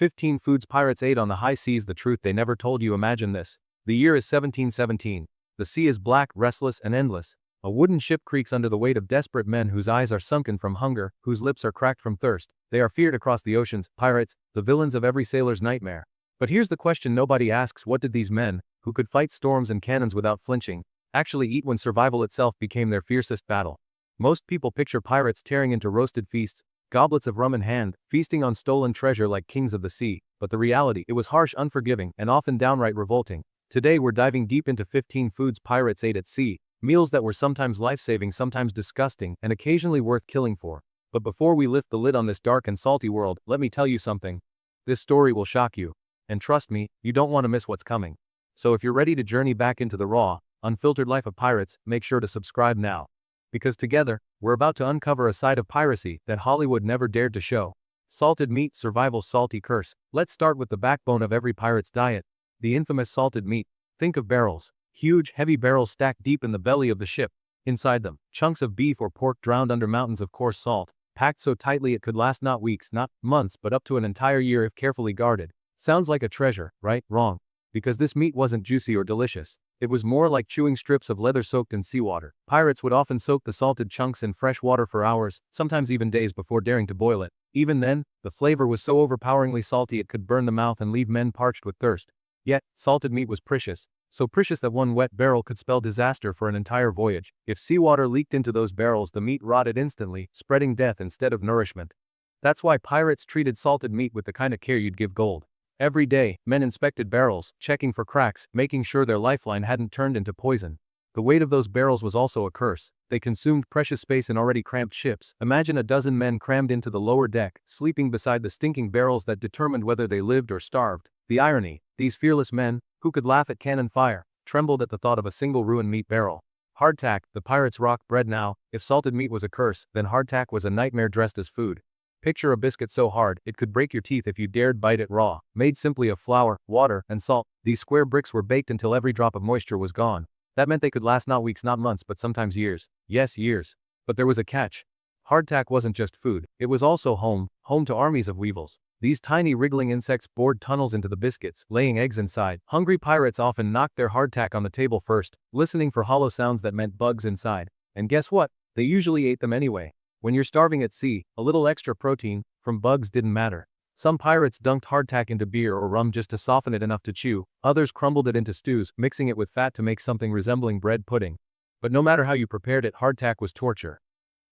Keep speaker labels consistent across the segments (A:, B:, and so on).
A: 15 foods pirates ate on the high seas. The truth they never told you. Imagine this. The year is 1717. The sea is black, restless, and endless. A wooden ship creaks under the weight of desperate men whose eyes are sunken from hunger, whose lips are cracked from thirst. They are feared across the oceans, pirates, the villains of every sailor's nightmare. But here's the question nobody asks: what did these men, who could fight storms and cannons without flinching, actually eat when survival itself became their fiercest battle? Most people picture pirates tearing into roasted feasts, goblets of rum in hand, feasting on stolen treasure like kings of the sea, but the reality, it was harsh, unforgiving, and often downright revolting. Today we're diving deep into 15 foods pirates ate at sea, meals that were sometimes life-saving, sometimes disgusting, and occasionally worth killing for. But before we lift the lid on this dark and salty world, let me tell you something. This story will shock you. And trust me, you don't want to miss what's coming. So if you're ready to journey back into the raw, unfiltered life of pirates, make sure to subscribe now. Because together, we're about to uncover a side of piracy that Hollywood never dared to show. Salted meat, survival's salty curse. Let's start with the backbone of every pirate's diet. The infamous salted meat. Think of barrels. Huge, heavy barrels stacked deep in the belly of the ship. Inside them, chunks of beef or pork drowned under mountains of coarse salt, packed so tightly it could last not weeks, not months, but up to an entire year if carefully guarded. Sounds like a treasure, right? Wrong. Because this meat wasn't juicy or delicious. It was more like chewing strips of leather soaked in seawater. Pirates would often soak the salted chunks in fresh water for hours, sometimes even days, before daring to boil it. Even then, the flavor was so overpoweringly salty it could burn the mouth and leave men parched with thirst. Yet, salted meat was precious. So precious that one wet barrel could spell disaster for an entire voyage. If seawater leaked into those barrels, the meat rotted instantly, spreading death instead of nourishment. That's why pirates treated salted meat with the kind of care you'd give gold. Every day, men inspected barrels, checking for cracks, making sure their lifeline hadn't turned into poison. The weight of those barrels was also a curse. They consumed precious space in already cramped ships. Imagine a dozen men crammed into the lower deck, sleeping beside the stinking barrels that determined whether they lived or starved. The irony, these fearless men, who could laugh at cannon fire, trembled at the thought of a single ruined meat barrel. Hardtack, the pirates' rock bread. Now, if salted meat was a curse, then hardtack was a nightmare dressed as food. Picture a biscuit so hard, it could break your teeth if you dared bite it raw. Made simply of flour, water, and salt, these square bricks were baked until every drop of moisture was gone. That meant they could last not weeks, not months, but sometimes years. Yes, years. But there was a catch. Hardtack wasn't just food, it was also home to armies of weevils. These tiny wriggling insects bored tunnels into the biscuits, laying eggs inside. Hungry pirates often knocked their hardtack on the table first, listening for hollow sounds that meant bugs inside. And guess what? They usually ate them anyway. When you're starving at sea, a little extra protein from bugs didn't matter. Some pirates dunked hardtack into beer or rum just to soften it enough to chew. Others crumbled it into stews, mixing it with fat to make something resembling bread pudding. But no matter how you prepared it, hardtack was torture.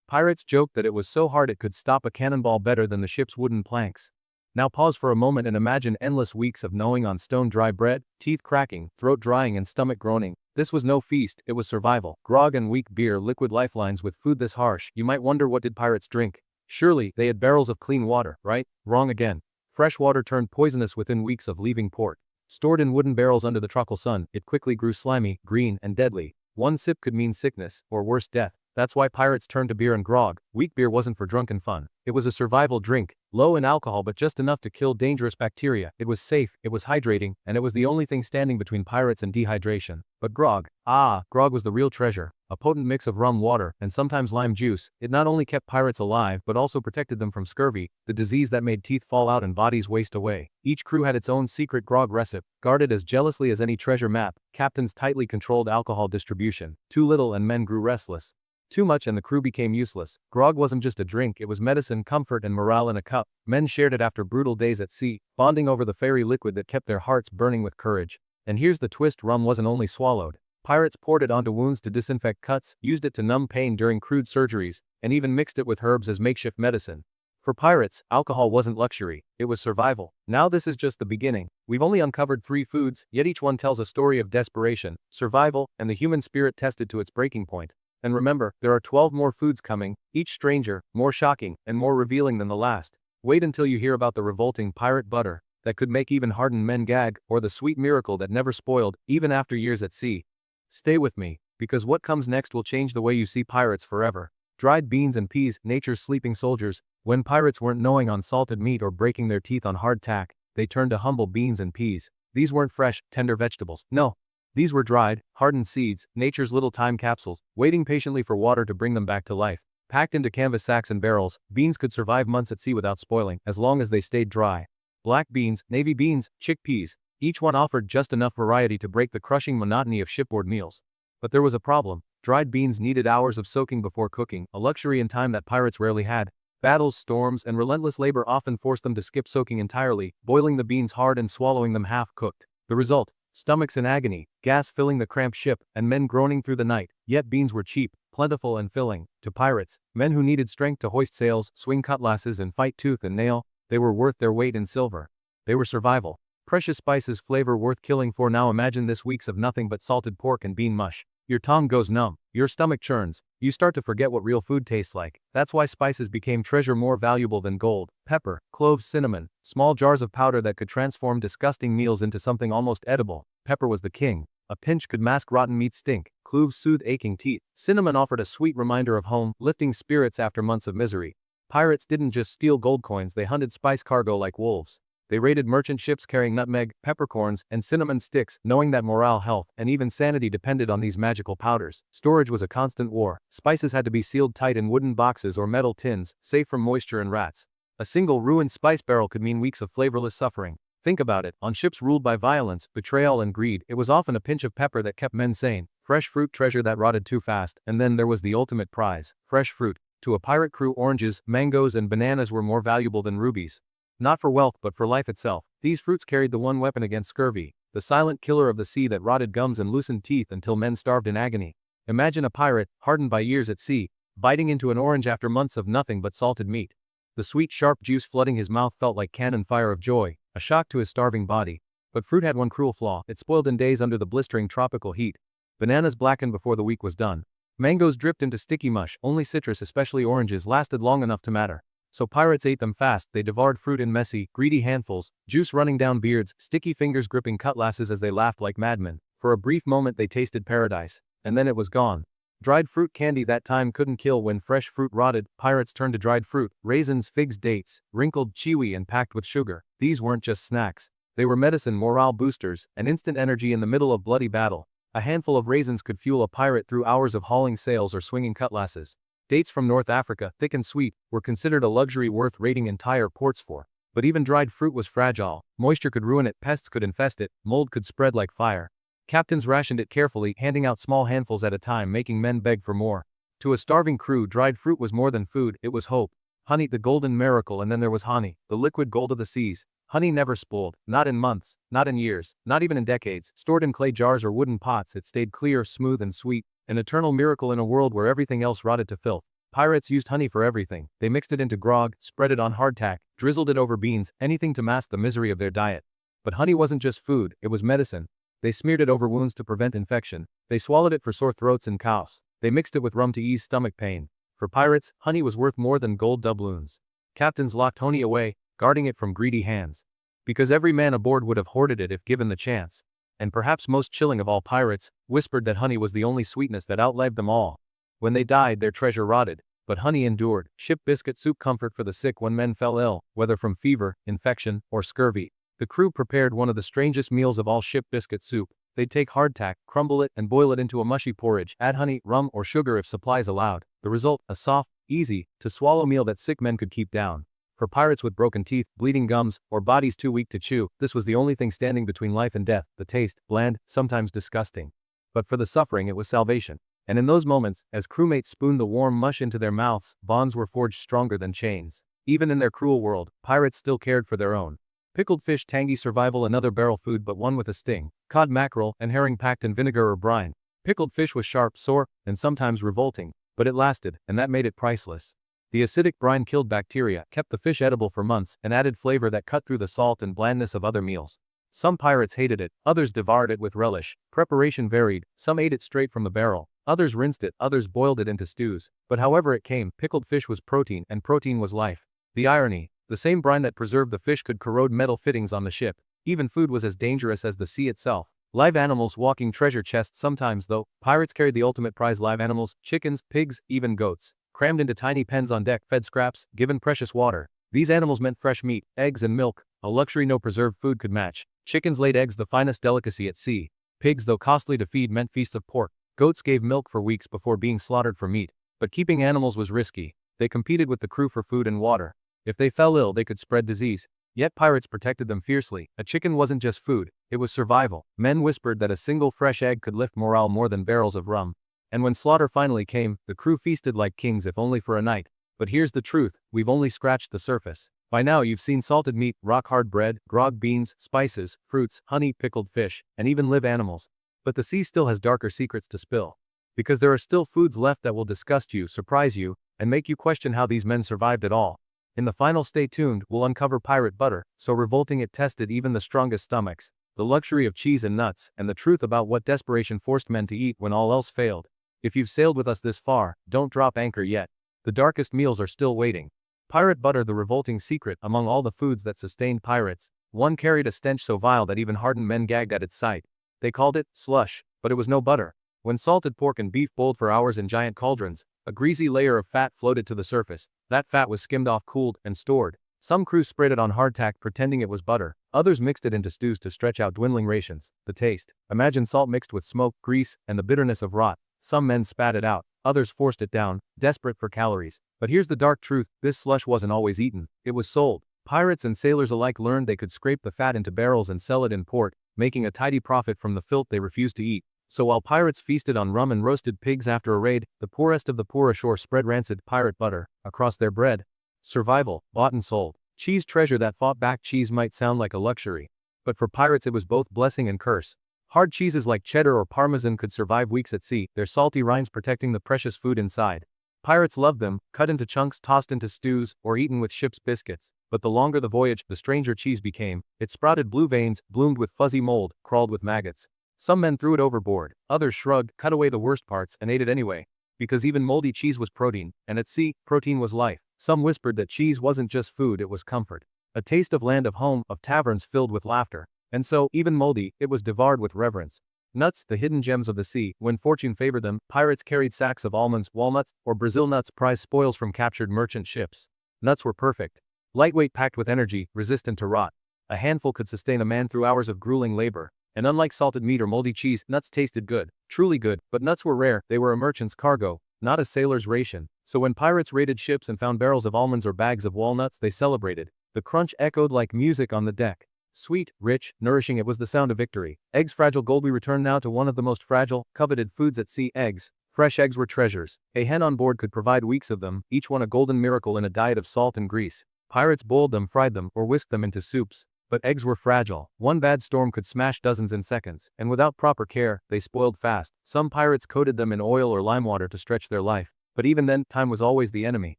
A: Pirates joked that it was so hard it could stop a cannonball better than the ship's wooden planks. Now pause for a moment and imagine endless weeks of gnawing on stone-dry bread, teeth cracking, throat drying, and stomach groaning. This was no feast, it was survival. Grog and weak beer, liquid lifelines. With food this harsh, you might wonder, what did pirates drink? Surely, they had barrels of clean water, right? Wrong again. Fresh water turned poisonous within weeks of leaving port. Stored in wooden barrels under the tropical sun, it quickly grew slimy, green, and deadly. One sip could mean sickness, or worse, death. That's why pirates turned to beer and grog. Weak beer wasn't for drunken fun. It was a survival drink, low in alcohol but just enough to kill dangerous bacteria. It was safe, it was hydrating, and it was the only thing standing between pirates and dehydration. But grog, grog was the real treasure. A potent mix of rum, water, and sometimes lime juice. It not only kept pirates alive but also protected them from scurvy, the disease that made teeth fall out and bodies waste away. Each crew had its own secret grog recipe, guarded as jealously as any treasure map. Captains tightly controlled alcohol distribution. Too little and men grew restless. Too much and the crew became useless. Grog wasn't just a drink, it was medicine, comfort, and morale in a cup. Men shared it after brutal days at sea, bonding over the fairy liquid that kept their hearts burning with courage. And here's the twist: rum wasn't only swallowed. Pirates poured it onto wounds to disinfect cuts, used it to numb pain during crude surgeries, and even mixed it with herbs as makeshift medicine. For pirates, alcohol wasn't luxury, it was survival. Now this is just the beginning. We've only uncovered 3 foods, yet each one tells a story of desperation, survival, and the human spirit tested to its breaking point. And remember, there are 12 more foods coming, each stranger, more shocking, and more revealing than the last. Wait until you hear about the revolting pirate butter that could make even hardened men gag, or the sweet miracle that never spoiled, even after years at sea. Stay with me, because what comes next will change the way you see pirates forever. Dried beans and peas, nature's sleeping soldiers. When pirates weren't gnawing on salted meat or breaking their teeth on hardtack, they turned to humble beans and peas. These weren't fresh, tender vegetables. No. These were dried, hardened seeds, nature's little time capsules, waiting patiently for water to bring them back to life. Packed into canvas sacks and barrels, beans could survive months at sea without spoiling, as long as they stayed dry. black beans, navy beans, chickpeas. Each one offered just enough variety to break the crushing monotony of shipboard meals. But there was a problem. Dried beans needed hours of soaking before cooking, a luxury and time that pirates rarely had. Battles, storms, and relentless labor often forced them to skip soaking entirely, boiling the beans hard and swallowing them half-cooked. The result? Stomachs in agony, gas filling the cramped ship, and men groaning through the night. Yet beans were cheap, plentiful and filling. To pirates, men who needed strength to hoist sails, swing cutlasses and fight tooth and nail, they were worth their weight in silver. They were survival. Precious spices flavor worth killing for. Now imagine this weeks of nothing but salted pork and bean mush. Your tongue goes numb, your stomach churns, you start to forget what real food tastes like. That's why spices became treasure more valuable than gold. Pepper, cloves, cinnamon, small jars of powder that could transform disgusting meals into something almost edible. Pepper was the king. A pinch could mask rotten meat stink. Cloves soothed aching teeth. Cinnamon offered a sweet reminder of home, lifting spirits after months of misery. Pirates didn't just steal gold coins, they hunted spice cargo like wolves. They raided merchant ships carrying nutmeg, peppercorns, and cinnamon sticks, knowing that morale, health, and even sanity depended on these magical powders. Storage was a constant war. Spices had to be sealed tight in wooden boxes or metal tins, safe from moisture and rats. A single ruined spice barrel could mean weeks of flavorless suffering. Think about it, on ships ruled by violence, betrayal, and greed, it was often a pinch of pepper that kept men sane. Fresh fruit, treasure that rotted too fast, and then there was the ultimate prize, fresh fruit. To a pirate crew, oranges, mangoes, and bananas were more valuable than rubies. Not for wealth but for life itself, these fruits carried the one weapon against scurvy, the silent killer of the sea that rotted gums and loosened teeth until men starved in agony. Imagine a pirate, hardened by years at sea, biting into an orange after months of nothing but salted meat. The sweet, sharp juice flooding his mouth felt like cannon fire of joy, a shock to his starving body. But fruit had one cruel flaw, it spoiled in days under the blistering tropical heat. Bananas blackened before the week was done. Mangoes dripped into sticky mush, only citrus, especially oranges, lasted long enough to matter. So pirates ate them fast, they devoured fruit in messy, greedy handfuls, juice running down beards, sticky fingers gripping cutlasses as they laughed like madmen. For a brief moment they tasted paradise. And then it was gone. Dried fruit candy that time couldn't kill. When fresh fruit rotted, pirates turned to dried fruit, raisins, figs, dates, wrinkled, chewy, and packed with sugar. These weren't just snacks. They were medicine, morale boosters, and instant energy in the middle of bloody battle. A handful of raisins could fuel a pirate through hours of hauling sails or swinging cutlasses. Dates from North Africa, thick and sweet, were considered a luxury worth raiding entire ports for. But even dried fruit was fragile. Moisture could ruin it, pests could infest it, mold could spread like fire. Captains rationed it carefully, handing out small handfuls at a time, making men beg for more. To a starving crew, dried fruit was more than food, it was hope. Honey, the golden miracle, and then there was honey, the liquid gold of the seas. Honey never spoiled, not in months, not in years, not even in decades. Stored in clay jars or wooden pots, it stayed clear, smooth, and sweet. An eternal miracle in a world where everything else rotted to filth. Pirates used honey for everything. They mixed it into grog, spread it on hardtack, drizzled it over beans, anything to mask the misery of their diet. But honey wasn't just food, it was medicine. They smeared it over wounds to prevent infection. They swallowed it for sore throats and coughs. They mixed it with rum to ease stomach pain. For pirates, honey was worth more than gold doubloons. Captains locked honey away, guarding it from greedy hands. Because every man aboard would have hoarded it if given the chance. And perhaps most chilling of all, pirates whispered that honey was the only sweetness that outlived them all. When they died, their treasure rotted, but honey endured. Ship biscuit soup, comfort for the sick when men fell ill, whether from fever, infection, or scurvy. The crew prepared one of the strangest meals of all, ship biscuit soup. They'd take hardtack, crumble it, and boil it into a mushy porridge, add honey, rum, or sugar if supplies allowed. The result, a soft, easy to swallow meal that sick men could keep down. For pirates with broken teeth, bleeding gums, or bodies too weak to chew, this was the only thing standing between life and death. The taste, bland, sometimes disgusting. But for the suffering, it was salvation. And in those moments, as crewmates spooned the warm mush into their mouths, bonds were forged stronger than chains. Even in their cruel world, pirates still cared for their own. Pickled fish, tangy survival, another barrel food but one with a sting. Cod, mackerel, and herring packed in vinegar or brine. Pickled fish was sharp, sore, and sometimes revolting, but it lasted, and that made it priceless. The acidic brine killed bacteria, kept the fish edible for months, and added flavor that cut through the salt and blandness of other meals. Some pirates hated it, others devoured it with relish. Preparation varied, some ate it straight from the barrel, others rinsed it, others boiled it into stews. But however it came, pickled fish was protein, and protein was life. The irony, the same brine that preserved the fish could corrode metal fittings on the ship. Even food was as dangerous as the sea itself. Live animals walking treasure chests sometimes though, pirates carried the ultimate prize: live animals, chickens, pigs, even goats. Crammed into tiny pens on deck, fed scraps, given precious water. These animals meant fresh meat, eggs and milk, a luxury no preserved food could match. Chickens laid eggs, the finest delicacy at sea. Pigs, though costly to feed, meant feasts of pork. Goats gave milk for weeks before being slaughtered for meat. But keeping animals was risky. They competed with the crew for food and water. If they fell ill, they could spread disease. Yet pirates protected them fiercely. A chicken wasn't just food, it was survival. Men whispered that a single fresh egg could lift morale more than barrels of rum. And when slaughter finally came, the crew feasted like kings if only for a night. But here's the truth, we've only scratched the surface. By now you've seen salted meat, rock-hard bread, grog beans, spices, fruits, honey, pickled fish, and even live animals. But the sea still has darker secrets to spill. Because there are still foods left that will disgust you, surprise you, and make you question how these men survived at all. In the final Stay Tuned, we'll uncover pirate butter, so revolting it tested even the strongest stomachs, the luxury of cheese and nuts, and the truth about what desperation forced men to eat when all else failed. If you've sailed with us this far, don't drop anchor yet. The darkest meals are still waiting. Pirate butter, the revolting secret among all the foods that sustained pirates. One carried a stench so vile that even hardened men gagged at its sight. They called it slush, but it was no butter. When salted pork and beef boiled for hours in giant cauldrons, a greasy layer of fat floated to the surface. That fat was skimmed off, cooled, and stored. Some crews sprayed it on hardtack pretending it was butter. Others mixed it into stews to stretch out dwindling rations. The taste. Imagine salt mixed with smoke, grease, and the bitterness of rot. Some men spat it out. Others forced it down, desperate for calories. But here's the dark truth, this slush wasn't always eaten. It was sold. Pirates and sailors alike learned they could scrape the fat into barrels and sell it in port, making a tidy profit from the filth they refused to eat. So while pirates feasted on rum and roasted pigs after a raid, the poorest of the poor ashore spread rancid pirate butter across their bread. Survival, bought and sold. Cheese treasure that fought back. Cheese might sound like a luxury, but for pirates it was both blessing and curse. Hard cheeses like cheddar or parmesan could survive weeks at sea, their salty rinds protecting the precious food inside. Pirates loved them, cut into chunks, tossed into stews, or eaten with ship's biscuits. But the longer the voyage, the stranger cheese became. It sprouted blue veins, bloomed with fuzzy mold, crawled with maggots. Some men threw it overboard, others shrugged, cut away the worst parts, and ate it anyway. Because even moldy cheese was protein, and at sea, protein was life. Some whispered that cheese wasn't just food, it was comfort. A taste of land, of home, of taverns filled with laughter. And so, even moldy, it was devoured with reverence. Nuts, the hidden gems of the sea. When fortune favored them, pirates carried sacks of almonds, walnuts, or Brazil nuts, prized spoils from captured merchant ships. Nuts were perfect. Lightweight, packed with energy, resistant to rot. A handful could sustain a man through hours of grueling labor. And unlike salted meat or moldy cheese, nuts tasted good, truly good, but nuts were rare. They were a merchant's cargo, not a sailor's ration. So when pirates raided ships and found barrels of almonds or bags of walnuts, they celebrated. The crunch echoed like music on the deck. Sweet, rich, nourishing, it was the sound of victory. Eggs, fragile gold. We return now to one of the most fragile, coveted foods at sea, eggs. Fresh eggs were treasures. A hen on board could provide weeks of them, each one a golden miracle in a diet of salt and grease. Pirates boiled them, fried them, or whisked them into soups. But eggs were fragile. One bad storm could smash dozens in seconds, and without proper care, they spoiled fast. Some pirates coated them in oil or lime water to stretch their life. But even then, time was always the enemy.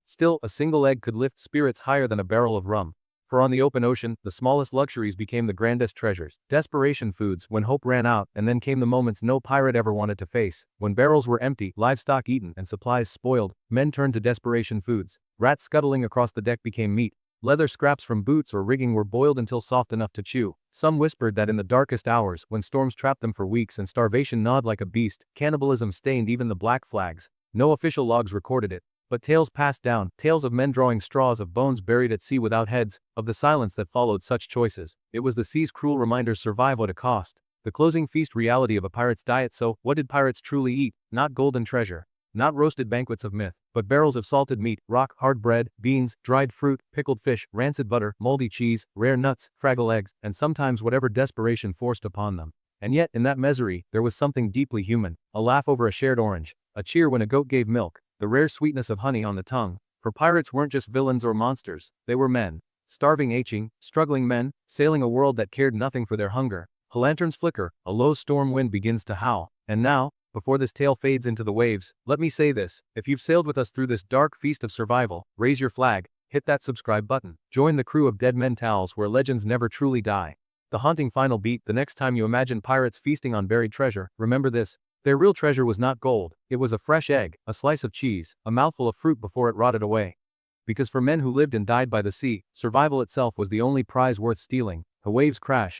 A: Still, a single egg could lift spirits higher than a barrel of rum. For on the open ocean, the smallest luxuries became the grandest treasures. Desperation foods, when hope ran out, and then came the moments no pirate ever wanted to face. When barrels were empty, livestock eaten, and supplies spoiled, men turned to desperation foods. Rats scuttling across the deck became meat. Leather scraps from boots or rigging were boiled until soft enough to chew. Some whispered that in the darkest hours, when storms trapped them for weeks and starvation gnawed like a beast, cannibalism stained even the black flags. No official logs recorded it, but tales passed down, tales of men drawing straws, of bones buried at sea without heads, of the silence that followed such choices. It was the sea's cruel reminders, survival at a cost. The closing feast reality of a pirate's diet. So, what did pirates truly eat? Not golden treasure. Not roasted banquets of myth, but barrels of salted meat, rock-hard bread, beans, dried fruit, pickled fish, rancid butter, moldy cheese, rare nuts, fragile eggs, and sometimes whatever desperation forced upon them. And yet, in that misery, there was something deeply human. A laugh over a shared orange. A cheer when a goat gave milk. The rare sweetness of honey on the tongue. For pirates weren't just villains or monsters, they were men. Starving, aching, struggling men, sailing a world that cared nothing for their hunger. Lanterns flicker, a low storm wind begins to howl. And now, before this tale fades into the waves, let me say this: if you've sailed with us through this dark feast of survival, raise your flag, hit that subscribe button. Join the crew of Dead Men Tales where legends never truly die. The haunting final beat: the next time you imagine pirates feasting on buried treasure, remember this: their real treasure was not gold, it was a fresh egg, a slice of cheese, a mouthful of fruit before it rotted away. Because for men who lived and died by the sea, survival itself was the only prize worth stealing. The waves crash,